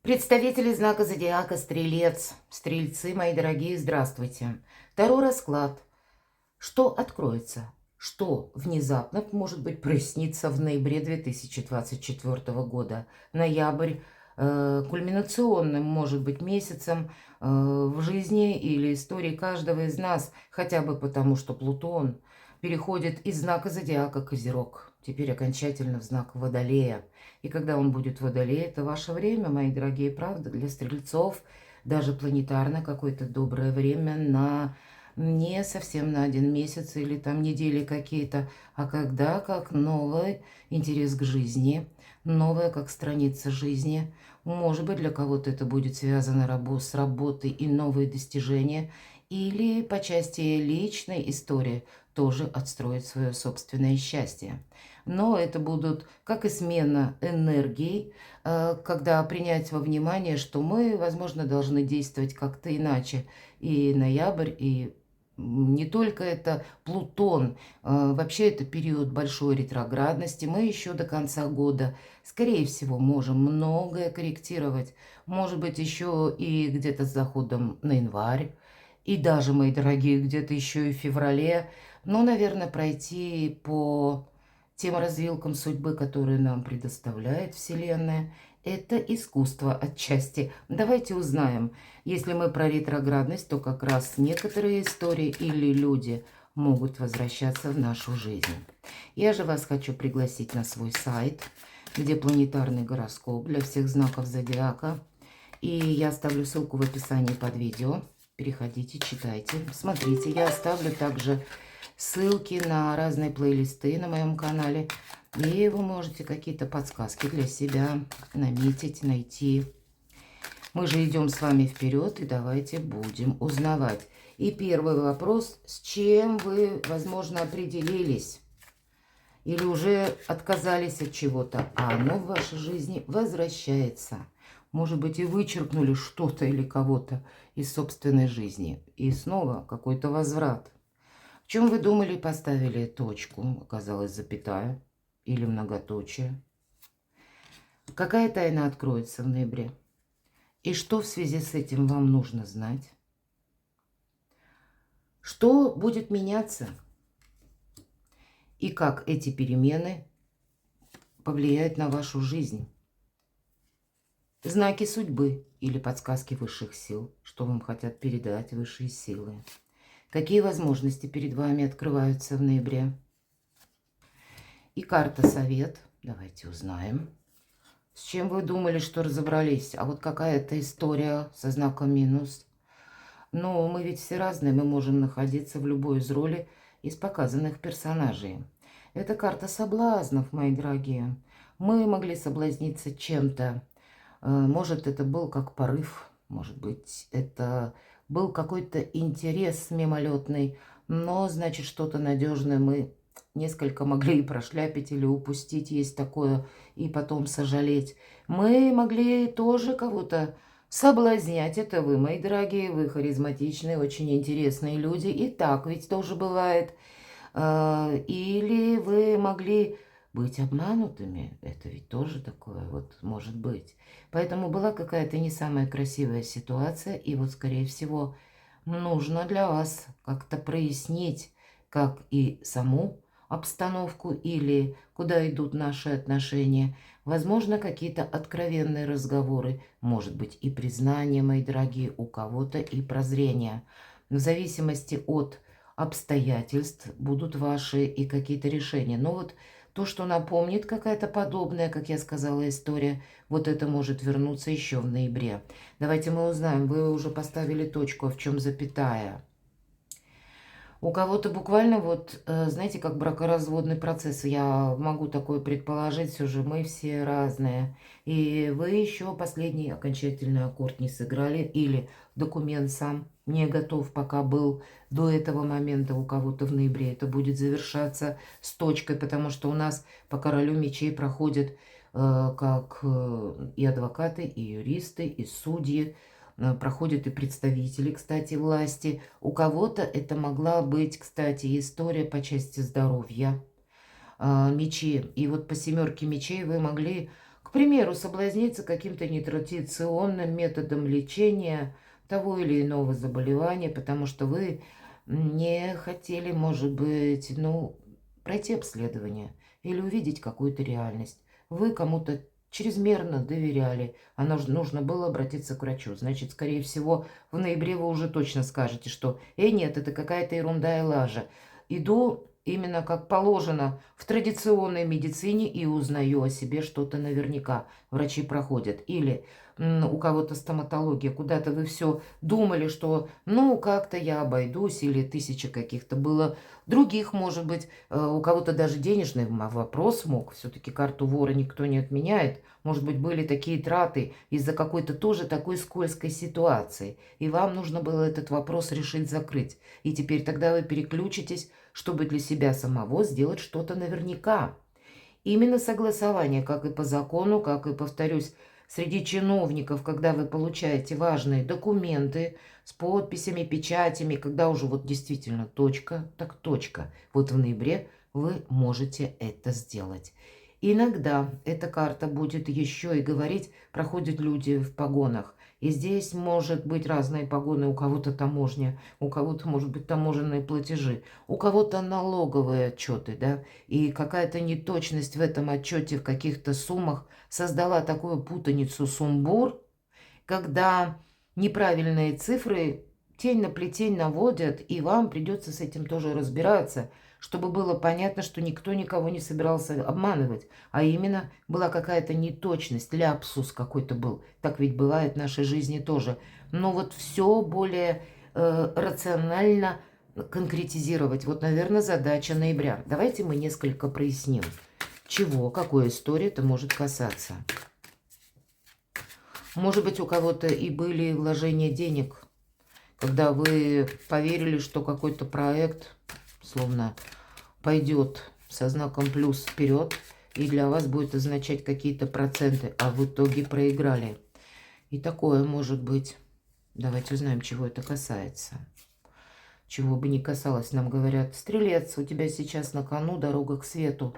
Представители знака зодиака Стрелец, Стрельцы, мои дорогие, здравствуйте. Второй расклад. Что откроется? Что внезапно, может быть, прояснится в ноябре 2024 года? Ноябрь кульминационным, может быть, месяцем в жизни или истории каждого из нас, хотя бы потому, что Плутон переходит из знака зодиака Козерог, теперь окончательно в знак Водолея. И когда он будет в Водолее, это ваше время, мои дорогие, правда, для стрельцов, даже планетарно какое-то доброе время на не совсем на 1 месяц или там недели какие-то, а когда как новый интерес к жизни, новая как страница жизни. Может быть, для кого-то это будет связано с работой и новые достижения, или по части личной истории тоже отстроить свое собственное счастье. Но это будут как и смена энергий, когда принять во внимание, что мы, возможно, должны действовать как-то иначе. И ноябрь, и не только это Плутон, вообще это период большой ретроградности. Мы еще до конца года, скорее всего, можем многое корректировать. Может быть, еще и где-то с заходом на январь. И даже, мои дорогие, где-то еще и в феврале. Но, наверное, пройти по тем развилкам судьбы, которые нам предоставляет Вселенная, это искусство отчасти. Давайте узнаем. Если мы про ретроградность, то как раз некоторые истории или люди могут возвращаться в нашу жизнь. Я же вас хочу пригласить на свой сайт, где планетарный гороскоп для всех знаков зодиака. И я оставлю ссылку в описании под видео. Переходите, читайте, смотрите. Я оставлю также ссылки на разные плейлисты на моем канале. И вы можете какие-то подсказки для себя наметить, найти. Мы же идем с вами вперед, и давайте будем узнавать. И первый вопрос: с чем вы, возможно, определились? Или уже отказались от чего-то, а оно в вашей жизни возвращается. Может быть, и вычеркнули что-то или кого-то из собственной жизни. И снова какой-то возврат. В чем вы думали, поставили точку, оказалась запятая или многоточие? Какая тайна откроется в ноябре? И что в связи с этим вам нужно знать? Что будет меняться? И как эти перемены повлияют на вашу жизнь? Знаки судьбы или подсказки высших сил, что вам хотят передать высшие силы. Какие возможности перед вами открываются в ноябре? И карта совет. Давайте узнаем. С чем вы думали, что разобрались? А вот какая-то история со знаком минус. Но мы ведь все разные, мы можем находиться в любой из роли из показанных персонажей. Это карта соблазнов, мои дорогие. Мы могли соблазниться чем-то. Может, это был как порыв, может быть, это был какой-то интерес мимолетный, но, значит, что-то надежное мы несколько могли и прошляпить или упустить, есть такое, и потом сожалеть. Мы могли тоже кого-то соблазнять. Это вы, мои дорогие, вы харизматичные, очень интересные люди. И так ведь тоже бывает. Или вы могли быть обманутыми. Это ведь тоже такое вот может быть. Поэтому была какая-то не самая красивая ситуация. И вот, скорее всего, нужно для вас как-то прояснить, как и саму обстановку или куда идут наши отношения. Возможно, какие-то откровенные разговоры, может быть, и признания, мои дорогие, у кого-то и прозрения. В зависимости от обстоятельств будут ваши и какие-то решения. Но вот то, что напомнит какая-то подобная, как я сказала, история, вот это может вернуться еще в ноябре. Давайте мы узнаем, вы уже поставили точку, а в чем запятая? У кого-то буквально вот, знаете, как бракоразводный процесс. Я могу такое предположить, все же мы все разные. И вы еще последний окончательный аккорд не сыграли, или документ сам не готов, пока был до этого момента у кого-то в ноябре. Это будет завершаться с точкой, потому что у нас по королю мечей проходят как и адвокаты, и юристы, и судьи, проходят и представители, кстати, власти. У кого-то это могла быть, кстати, история по части здоровья, мечи. И вот по семерке мечей вы могли, к примеру, соблазниться каким-то нетрадиционным методом лечения того или иного заболевания, потому что вы не хотели, может быть, ну, пройти обследование или увидеть какую-то реальность. Вы кому-то чрезмерно доверяли, а нужно было обратиться к врачу. Значит, скорее всего, в ноябре вы уже точно скажете, что нет, это какая-то ерунда и лажа. Иду именно как положено в традиционной медицине и узнаю о себе что-то наверняка. Врачи проходят. Или у кого-то стоматология, куда-то вы все думали, что ну как-то я обойдусь, или тысяча каких-то было других, может быть, у кого-то даже денежный вопрос мог. Все-таки карту вора никто не отменяет. Может быть, были такие траты из-за какой-то тоже такой скользкой ситуации. И вам нужно было этот вопрос решить, закрыть. И теперь тогда вы переключитесь, чтобы для себя самого сделать что-то наверняка. Именно согласование, как и по закону, как и, повторюсь, среди чиновников, когда вы получаете важные документы с подписями, печатями, когда уже вот действительно точка, так точка. Вот в ноябре вы можете это сделать. Иногда эта карта будет еще и говорить, проходят люди в погонах. И здесь может быть разные погоны, у кого-то таможня, у кого-то может быть таможенные платежи, у кого-то налоговые отчеты, да, и какая-то неточность в этом отчете в каких-то суммах создала такую путаницу, сумбур, когда неправильные цифры тень на плетень наводят, и вам придется с этим тоже разбираться, чтобы было понятно, что никто никого не собирался обманывать, а именно была какая-то неточность, ляпсус какой-то был. Так ведь бывает в нашей жизни тоже. Но вот все более рационально конкретизировать. Вот, наверное, задача ноября. Давайте мы несколько проясним, чего, какой истории это может касаться. Может быть, у кого-то и были вложения денег, когда вы поверили, что какой-то проект словно пойдет со знаком плюс вперед, и для вас будет означать какие-то проценты, а в итоге проиграли. И такое может быть. Давайте узнаем, чего это касается. Чего бы ни касалось, нам говорят: стрелец, у тебя сейчас на кону дорога к свету.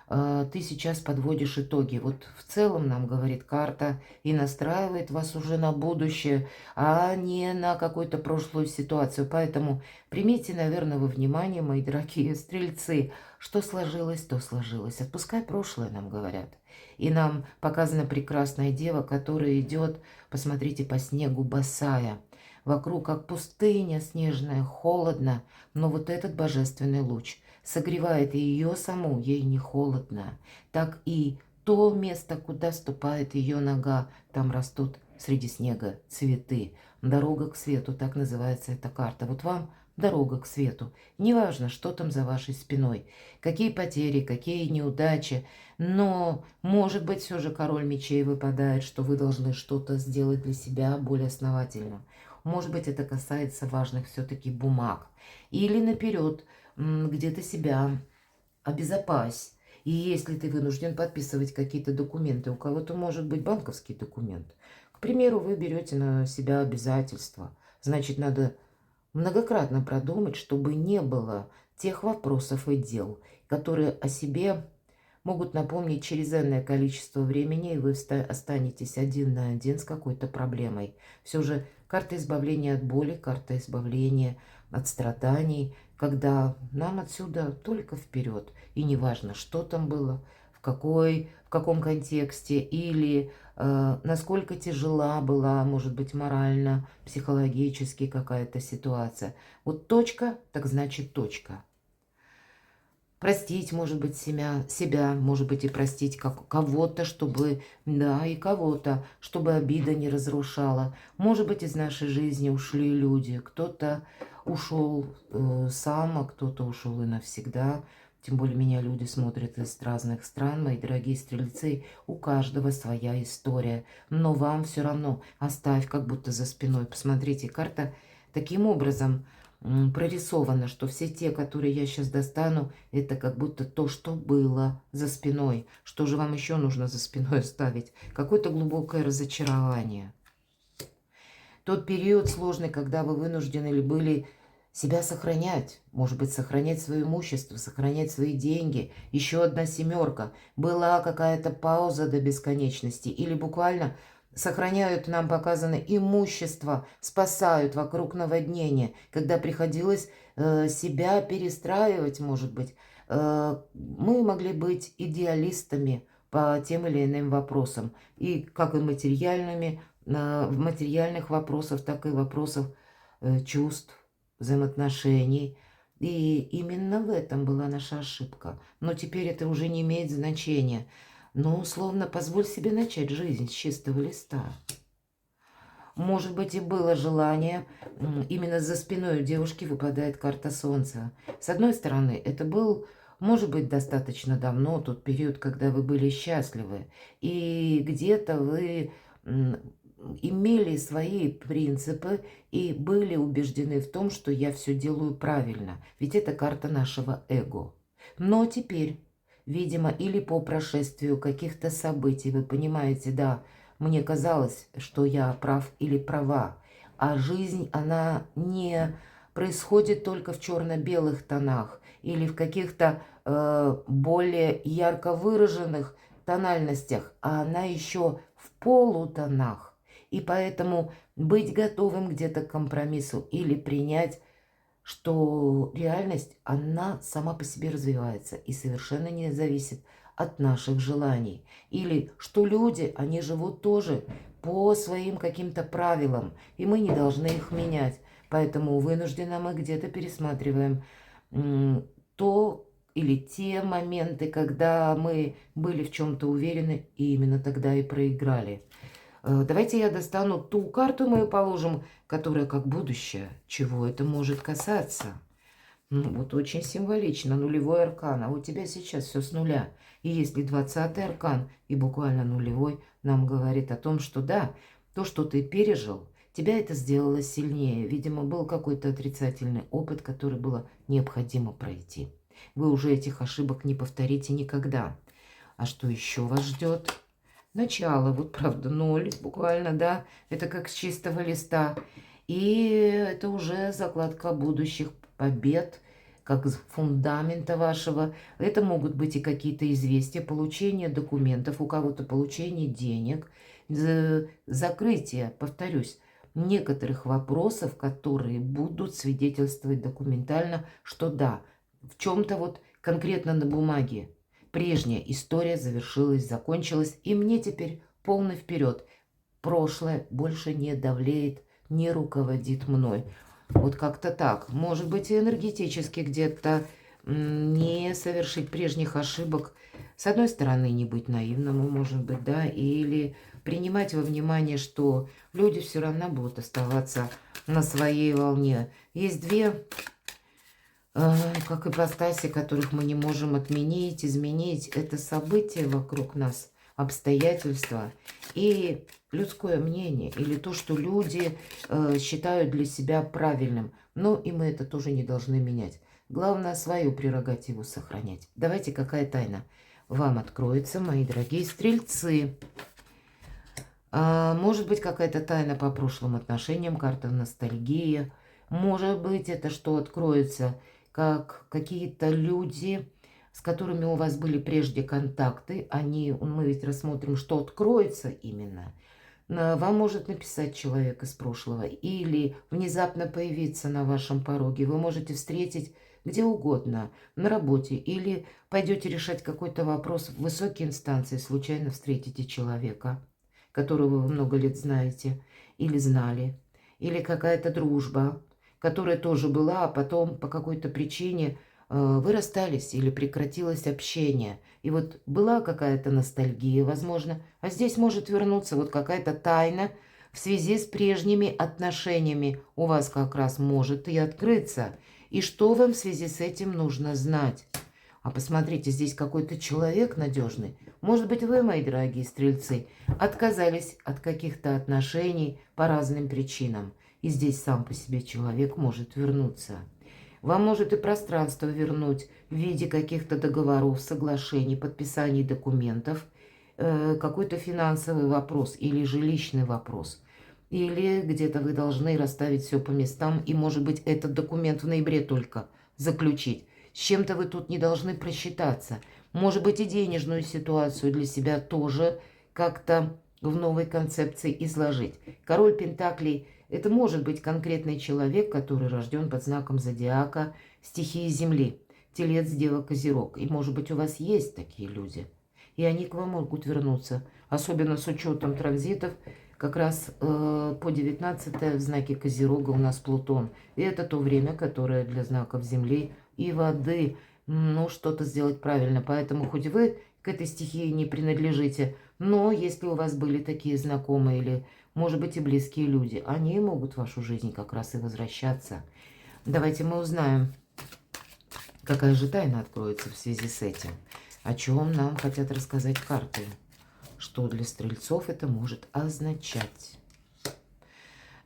Ты сейчас подводишь итоги. Вот в целом нам говорит карта и настраивает вас уже на будущее, а не на какую-то прошлую ситуацию. Поэтому примите, наверное, во внимание, мои дорогие стрельцы, что сложилось, то сложилось. Отпускай прошлое, нам говорят. И нам показана прекрасная дева, которая идет, посмотрите, по снегу босая. Вокруг как пустыня снежная, холодно, но вот этот божественный луч согревает и ее саму, ей не холодно. Так и то место, куда ступает ее нога, там растут среди снега цветы. Дорога к свету, так называется эта карта. Вот вам дорога к свету. Неважно, что там за вашей спиной, какие потери, какие неудачи, но, может быть, все же король мечей выпадает, что вы должны что-то сделать для себя более основательно. Может быть, это касается важных все-таки бумаг. Или наперед, где-то себя обезопась. И если ты вынужден подписывать какие-то документы, у кого-то может быть банковский документ. К примеру, вы берете на себя обязательства. Значит, надо многократно продумать, чтобы не было тех вопросов и дел, которые о себе могут напомнить через энное количество времени, и вы останетесь один на один с какой-то проблемой. Все же карта избавления от боли, карта избавления от страданий, когда нам отсюда только вперед. И неважно, что там было, в каком контексте, или насколько тяжела была, может быть, морально, психологически какая-то ситуация. Вот точка, так значит точка. Простить, может быть, себя, может быть, и простить кого-то, чтобы, да, и кого-то, чтобы обида не разрушала. Может быть, из нашей жизни ушли люди. Кто-то ушел сам, а кто-то ушел и навсегда. Тем более меня люди смотрят из разных стран, мои дорогие стрельцы. У каждого своя история. Но вам все равно оставь как будто за спиной. Посмотрите, карта таким образом прорисовано, что все те, которые я сейчас достану, это как будто то, что было за спиной. Что же вам еще нужно за спиной оставить? Какое-то глубокое разочарование. Тот период сложный, когда вы вынуждены были себя сохранять, может быть, сохранять свое имущество, сохранять свои деньги. Еще одна семерка. Была какая-то пауза до бесконечности или буквально сохраняют, нам показано, имущество, спасают вокруг наводнения, когда приходилось себя перестраивать, может быть. Мы могли быть идеалистами по тем или иным вопросам, и как и материальными, в материальных вопросах, так и вопросов чувств, взаимоотношений. И именно в этом была наша ошибка. Но теперь это уже не имеет значения. Но условно позволь себе начать жизнь с чистого листа. Может быть, и было желание, именно за спиной у девушки выпадает карта Солнца. С одной стороны, это был, может быть, достаточно давно, тот период, когда вы были счастливы. И где-то вы имели свои принципы и были убеждены в том, что я все делаю правильно. Ведь это карта нашего эго. Но теперь, видимо, или по прошествию каких-то событий, вы понимаете, да, мне казалось, что я прав или права, а жизнь, она не происходит только в черно-белых тонах или в каких-то более ярко выраженных тональностях, а она еще в полутонах. И поэтому быть готовым где-то к компромиссу или принять, что реальность, она сама по себе развивается и совершенно не зависит от наших желаний. Или что люди, они живут тоже по своим каким-то правилам, и мы не должны их менять. Поэтому вынужденно мы где-то пересматриваем то или те моменты, когда мы были в чем-то уверены, и именно тогда и проиграли. Давайте я достану ту карту, мы ее положим, которая как будущее. Чего это может касаться? Ну, вот очень символично. Нулевой аркан. А у тебя сейчас все с нуля. И если 20-й аркан и буквально нулевой нам говорит о том, что да, то, что ты пережил, тебя это сделало сильнее. Видимо, был какой-то отрицательный опыт, который было необходимо пройти. Вы уже этих ошибок не повторите никогда. А что еще вас ждет? Начало, вот правда, ноль буквально, да, это как с чистого листа. И это уже закладка будущих побед, как фундамента вашего. Это могут быть и какие-то известия, получение документов, у кого-то получение денег, закрытие, повторюсь, некоторых вопросов, которые будут свидетельствовать документально, что да, в чем-то вот конкретно на бумаге прежняя история завершилась, закончилась, и мне теперь полный вперед. Прошлое больше не давлеет, не руководит мной. Вот как-то так. Может быть, и энергетически где-то не совершить прежних ошибок. С одной стороны, не быть наивным, может быть, да, или принимать во внимание, что люди все равно будут оставаться на своей волне. Есть две как ипостаси, которых мы не можем отменить, изменить. Это события вокруг нас, обстоятельства и людское мнение, или то, что люди считают для себя правильным. Но и мы это тоже не должны менять. Главное, свою прерогативу сохранять. Давайте, какая тайна вам откроется, мои дорогие стрельцы. Может быть, какая-то тайна по прошлым отношениям, карта ностальгии. Может быть, это что откроется, как какие-то люди, с которыми у вас были прежде контакты, мы ведь рассмотрим, что откроется именно. Вам может написать человек из прошлого или внезапно появиться на вашем пороге. Вы можете встретить где угодно, на работе, или пойдете решать какой-то вопрос в высокой инстанции, случайно встретите человека, которого вы много лет знаете или знали, или какая-то дружба, которая тоже была, а потом по какой-то причине вы расстались или прекратилось общение. И вот была какая-то ностальгия, возможно, а здесь может вернуться вот какая-то тайна в связи с прежними отношениями. У вас как раз может и открыться. И что вам в связи с этим нужно знать? А посмотрите, здесь какой-то человек надежный. Может быть, вы, мои дорогие стрельцы, отказались от каких-то отношений по разным причинам. И здесь сам по себе человек может вернуться. Вам может и пространство вернуть в виде каких-то договоров, соглашений, подписаний документов, какой-то финансовый вопрос или жилищный вопрос. Или где-то вы должны расставить все по местам, и, может быть, этот документ в ноябре только заключить. С чем-то вы тут не должны просчитаться. Может быть, и денежную ситуацию для себя тоже как-то в новой концепции изложить. Король Пентаклей – это может быть конкретный человек, который рожден под знаком зодиака стихии Земли. Телец, Дева, Козерог. И, может быть, у вас есть такие люди. И они к вам могут вернуться. Особенно с учетом транзитов. Как раз по 19 в знаке Козерога у нас Плутон. И это то время, которое для знаков Земли и воды, ну, что-то сделать правильно. Поэтому хоть вы к этой стихии не принадлежите, но если у вас были такие знакомые или, может быть, и близкие люди, они могут в вашу жизнь как раз и возвращаться. Давайте мы узнаем, какая же тайна откроется в связи с этим. О чем нам хотят рассказать карты. Что для стрельцов это может означать.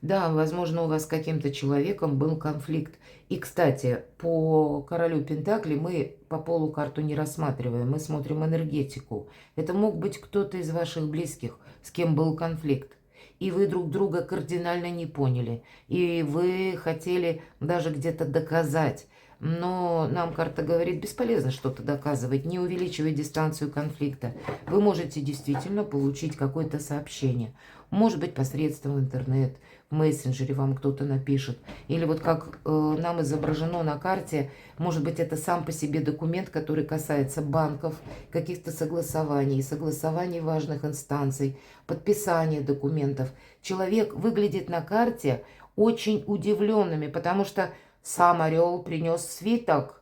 Да, возможно, у вас с каким-то человеком был конфликт. И, кстати, по королю Пентакли мы по полу карту не рассматриваем, мы смотрим энергетику. Это мог быть кто-то из ваших близких, с кем был конфликт. И вы друг друга кардинально не поняли. И вы хотели даже где-то доказать. Но нам карта говорит, бесполезно что-то доказывать, не увеличивая дистанцию конфликта. Вы можете действительно получить какое-то сообщение. Может быть, посредством интернета, в мессенджере вам кто-то напишет. Или вот как нам изображено на карте, может быть, это сам по себе документ, который касается банков, каких-то согласований важных инстанций, подписания документов. Человек выглядит на карте очень удивленными, потому что сам орел принес свиток.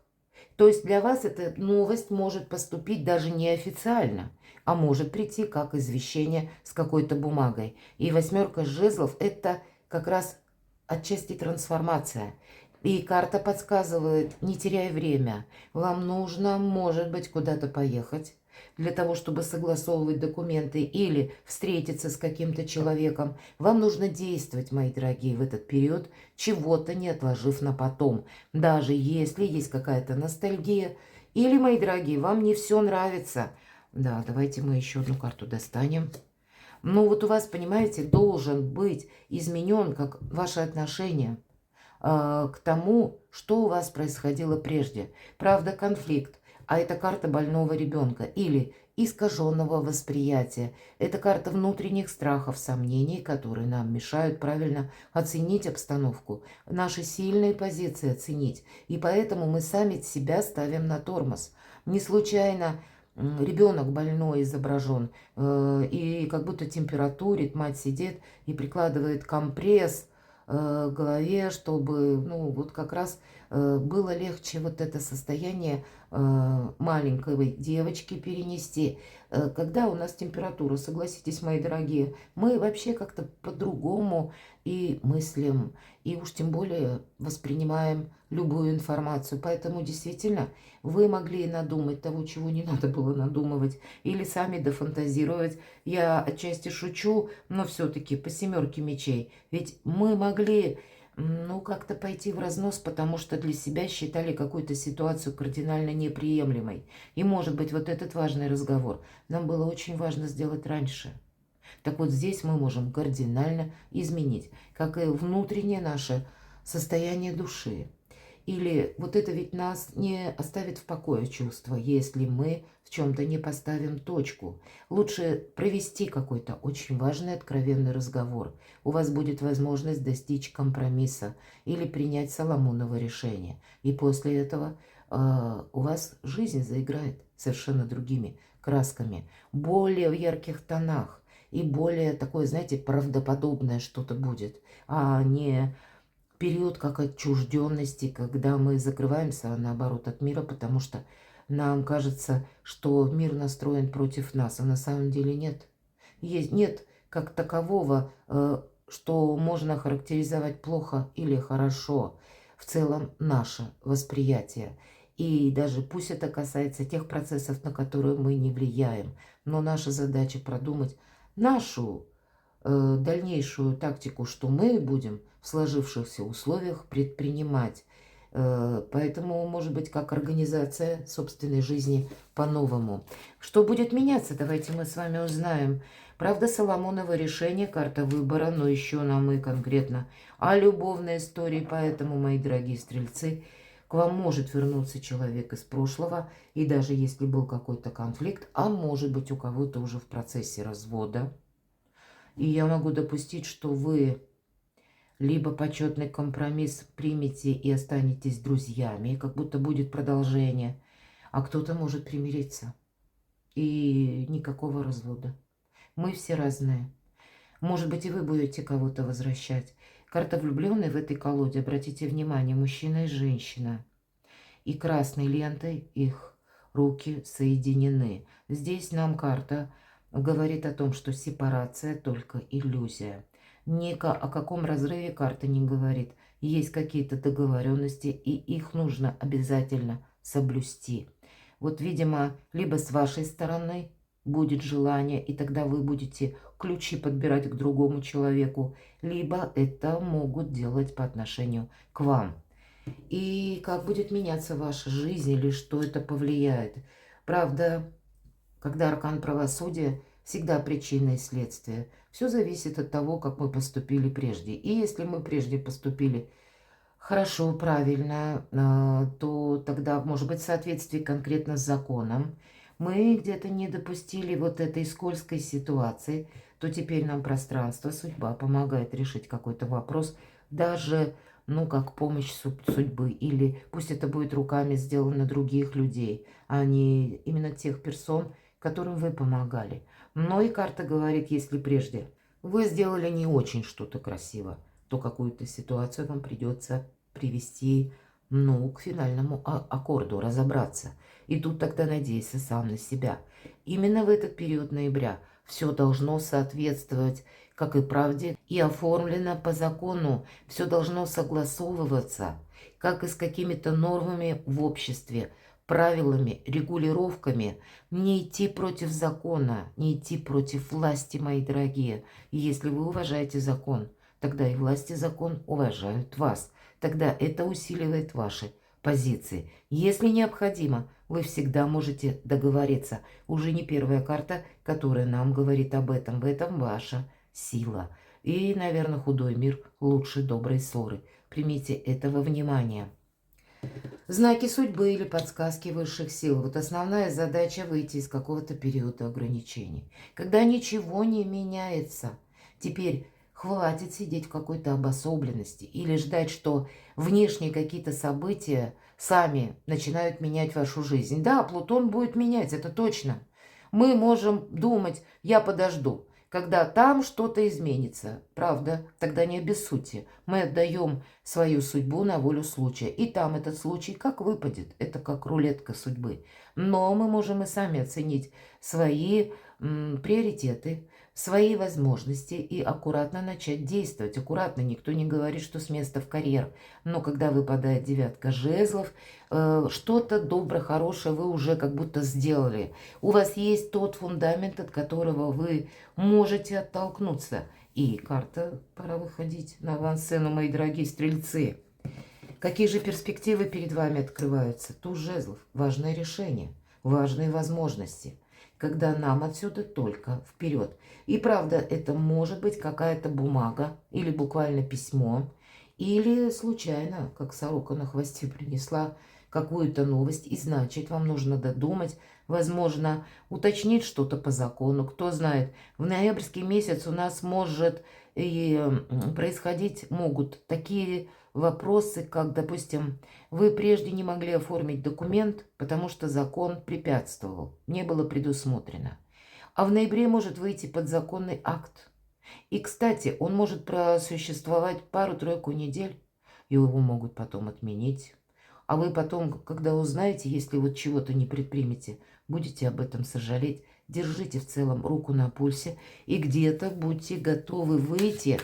То есть для вас эта новость может поступить даже неофициально, а может прийти как извещение с какой-то бумагой. И восьмерка жезлов – это как раз отчасти трансформация. И карта подсказывает, не теряй время, вам нужно, может быть, куда-то поехать для того, чтобы согласовывать документы или встретиться с каким-то человеком. Вам нужно действовать, мои дорогие, в этот период, чего-то не отложив на потом. Даже если есть какая-то ностальгия или, мои дорогие, вам не все нравится. Да, давайте мы еще одну карту достанем. Ну вот у вас, понимаете, должен быть изменен как ваше отношение к тому, что у вас происходило прежде. Правда, конфликт. А это карта больного ребенка или искаженного восприятия. Это карта внутренних страхов, сомнений, которые нам мешают правильно оценить обстановку, наши сильные позиции оценить. И поэтому мы сами себя ставим на тормоз. Не случайно ребенок больной изображен, и как будто температурит, мать сидит и прикладывает компресс к голове, чтобы, ну, вот как раз было легче вот это состояние маленькой девочки перенести. Когда у нас температура, согласитесь, мои дорогие, мы вообще как-то по-другому и мыслим, и уж тем более воспринимаем любую информацию. Поэтому действительно вы могли надумать того, чего не надо было надумывать, или сами дофантазировать. Я отчасти шучу, но все-таки по семерке мечей. Ведь мы могли, ну, как-то пойти в разнос, потому что для себя считали какую-то ситуацию кардинально неприемлемой. И, может быть, вот этот важный разговор нам было очень важно сделать раньше. Так вот здесь мы можем кардинально изменить, как и внутреннее наше состояние души. Или вот это ведь нас не оставит в покое чувство, если мы в чем-то не поставим точку. Лучше провести какой-то очень важный откровенный разговор. У вас будет возможность достичь компромисса или принять Соломоново решение. И после этого у вас жизнь заиграет совершенно другими красками, более в ярких тонах. И более такое, знаете, правдоподобное что-то будет, а не период как отчужденности, когда мы закрываемся, наоборот, от мира, потому что нам кажется, что мир настроен против нас, а на самом деле нет. Нет как такового, что можно характеризовать плохо или хорошо. В целом наше восприятие. И даже пусть это касается тех процессов, на которые мы не влияем, но наша задача продумать нашу дальнейшую тактику, что мы будем в сложившихся условиях предпринимать. Поэтому, может быть, как организация собственной жизни по-новому. Что будет меняться, давайте мы с вами узнаем. Правда, Соломоново решение, карта выбора, но еще нам и конкретно о любовной истории. Поэтому, мои дорогие стрельцы, к вам может вернуться человек из прошлого, и даже если был какой-то конфликт, а может быть у кого-то уже в процессе развода. И я могу допустить, что вы либо почетный компромисс примете и останетесь друзьями, как будто будет продолжение, а кто-то может примириться. И никакого развода. Мы все разные. Может быть, и вы будете кого-то возвращать. Карта влюбленной в этой колоде, обратите внимание, мужчина и женщина. И красной лентой их руки соединены. Здесь нам карта говорит о том, что сепарация только иллюзия. Ни о каком разрыве карта не говорит. Есть какие-то договоренности, и их нужно обязательно соблюсти. Вот, видимо, либо с вашей стороны будет желание, и тогда вы будете ключи подбирать к другому человеку, либо это могут делать по отношению к вам. И как будет меняться ваша жизнь, или что это повлияет. Правда, когда аркан правосудия, всегда причина и следствие. Все зависит от того, как мы поступили прежде. И если мы прежде поступили хорошо, правильно, то тогда, может быть, в соответствии конкретно с законом, мы где-то не допустили вот этой скользкой ситуации, то теперь нам пространство, судьба помогает решить какой-то вопрос, даже, ну, как помощь судьбы, или пусть это будет руками сделано других людей, а не именно тех персон, которым вы помогали. Но и карта говорит, если прежде вы сделали не очень что-то красиво, то какую-то ситуацию вам придется привести, ну, к финальному аккорду, разобраться. И тут тогда надейся сам на себя. Именно в этот период ноября все должно соответствовать, как и правде, и оформлено по закону. Все должно согласовываться, как и с какими-то нормами в обществе, правилами, регулировками. Не идти против закона, не идти против власти, мои дорогие. И если вы уважаете закон, тогда и власть и закон уважают вас. Тогда это усиливает ваши позиции. Если необходимо, вы всегда можете договориться. Уже не первая карта, которая нам говорит об этом. В этом ваша сила. И, наверное, худой мир лучше доброй ссоры. Примите это во внимание. Знаки судьбы или подсказки высших сил. Вот основная задача выйти из какого-то периода ограничений. Когда ничего не меняется. Теперь хватит сидеть в какой-то обособленности или ждать, что внешние какие-то события сами начинают менять вашу жизнь. Да, Плутон будет менять, это точно. Мы можем думать, я подожду, когда там что-то изменится. Правда, тогда не обессудьте. Мы отдаем свою судьбу на волю случая. И там этот случай как выпадет. Это как рулетка судьбы. Но мы можем и сами оценить свои приоритеты, свои возможности и аккуратно начать действовать. Аккуратно, никто не говорит, что с места в карьер. Но когда выпадает девятка жезлов, что-то доброе, хорошее вы уже как будто сделали. У вас есть тот фундамент, от которого вы можете оттолкнуться. И карта, пора выходить на авансцену, мои дорогие стрельцы. Какие же перспективы перед вами открываются? Туз жезлов. Важное решение, важные возможности. Когда нам отсюда только вперед. И правда, это может быть какая-то бумага или буквально письмо, или случайно, как сорока на хвосте принесла какую-то новость, и значит, вам нужно додумать, возможно, уточнить что-то по закону. Кто знает, в ноябрьский месяц у нас может и могут такие вопросы, как, допустим, вы прежде не могли оформить документ, потому что закон препятствовал, не было предусмотрено. А в ноябре может выйти подзаконный акт. И, кстати, он может просуществовать пару-тройку недель, и его могут потом отменить. А вы потом, когда узнаете, если вот чего-то не предпримете, будете об этом сожалеть. Держите в целом руку на пульсе и где-то будьте готовы выйти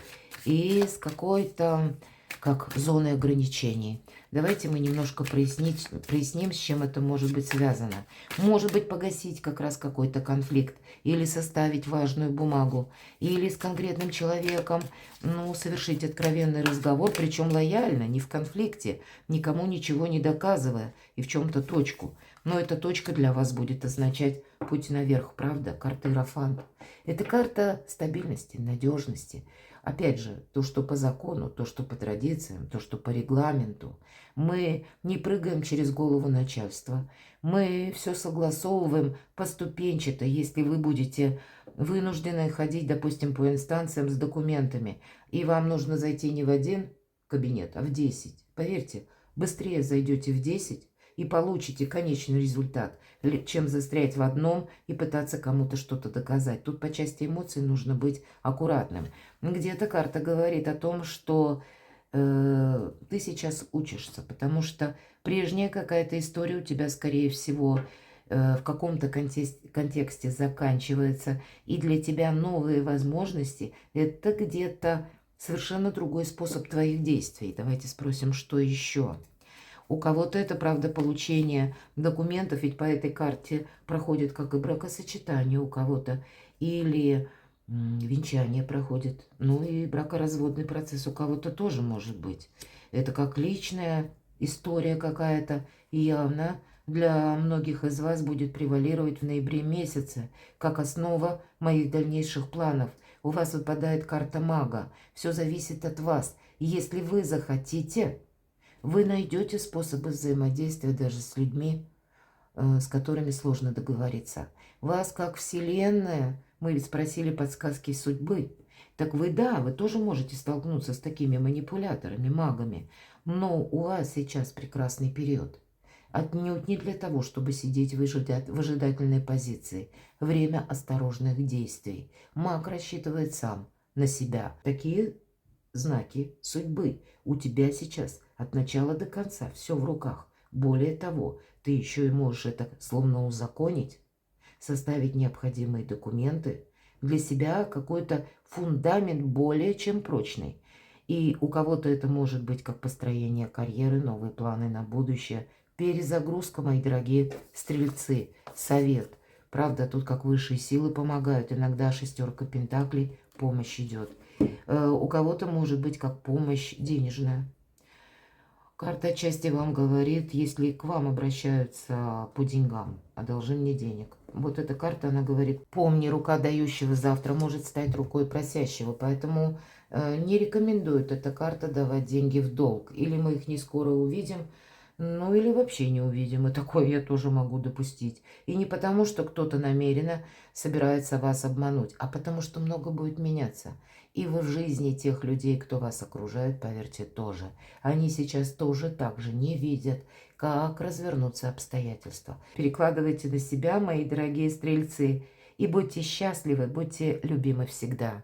из какой-то как зоны ограничений. Давайте мы немножко проясним, с чем это может быть связано. Может быть, погасить как раз какой-то конфликт, или составить важную бумагу, или с конкретным человеком, ну, совершить откровенный разговор, причем лояльно, не в конфликте, никому ничего не доказывая, и в чем-то точку. Но эта точка для вас будет означать путь наверх, правда? Карта Иерофант. Это карта стабильности, надежности. Опять же, то, что по закону, то, что по традициям, то, что по регламенту. Мы не прыгаем через голову начальства. Мы все согласовываем поступенчато. Если вы будете вынуждены ходить, допустим, по инстанциям с документами, и вам нужно зайти не в один кабинет, а в 10. Поверьте, быстрее зайдете в 10 и получите конечный результат, чем застрять в одном и пытаться кому-то что-то доказать. Тут по части эмоций нужно быть аккуратным. Где-то карта говорит о том, что ты сейчас учишься, потому что прежняя какая-то история у тебя, скорее всего, в каком-то контексте заканчивается, и для тебя новые возможности – это где-то совершенно другой способ твоих действий. Давайте спросим, что еще. У кого-то это, правда, получение документов, ведь по этой карте проходит как и бракосочетание у кого-то, или венчание проходит, ну и бракоразводный процесс у кого-то тоже может быть. Это как личная история какая-то, и явно для многих из вас будет превалировать в ноябре месяце, как основа моих дальнейших планов. У вас выпадает карта мага, все зависит от вас. Если вы захотите, вы найдете способы взаимодействия даже с людьми, с которыми сложно договориться. Вас как Вселенная, мы ведь спросили подсказки судьбы. Так вы, да, вы тоже можете столкнуться с такими манипуляторами, магами. Но у вас сейчас прекрасный период. Отнюдь не для того, чтобы сидеть в ожидательной позиции. Время осторожных действий. Маг рассчитывает сам на себя. Такие знаки судьбы у тебя сейчас от начала до конца. Все в руках. Более того, ты еще и можешь это словно узаконить, составить необходимые документы, для себя какой-то фундамент более чем прочный. И у кого-то это может быть как построение карьеры, новые планы на будущее, перезагрузка, мои дорогие стрельцы, совет. Правда, тут как высшие силы помогают, иногда шестерка пентаклей, помощь идет. У кого-то может быть как помощь денежная. Карта отчасти вам говорит, если к вам обращаются по деньгам, одолжи мне денег. Вот эта карта, она говорит, помни, рука дающего завтра может стать рукой просящего, поэтому не рекомендует эта карта давать деньги в долг. Или мы их не скоро увидим, ну или вообще не увидим, и такое я тоже могу допустить. И не потому, что кто-то намеренно собирается вас обмануть, а потому что много будет меняться. И вы в жизни тех людей, кто вас окружает, поверьте, тоже. Они сейчас тоже так же не видят, как развернутся обстоятельства. Перекладывайте на себя, мои дорогие стрельцы, и будьте счастливы, будьте любимы всегда.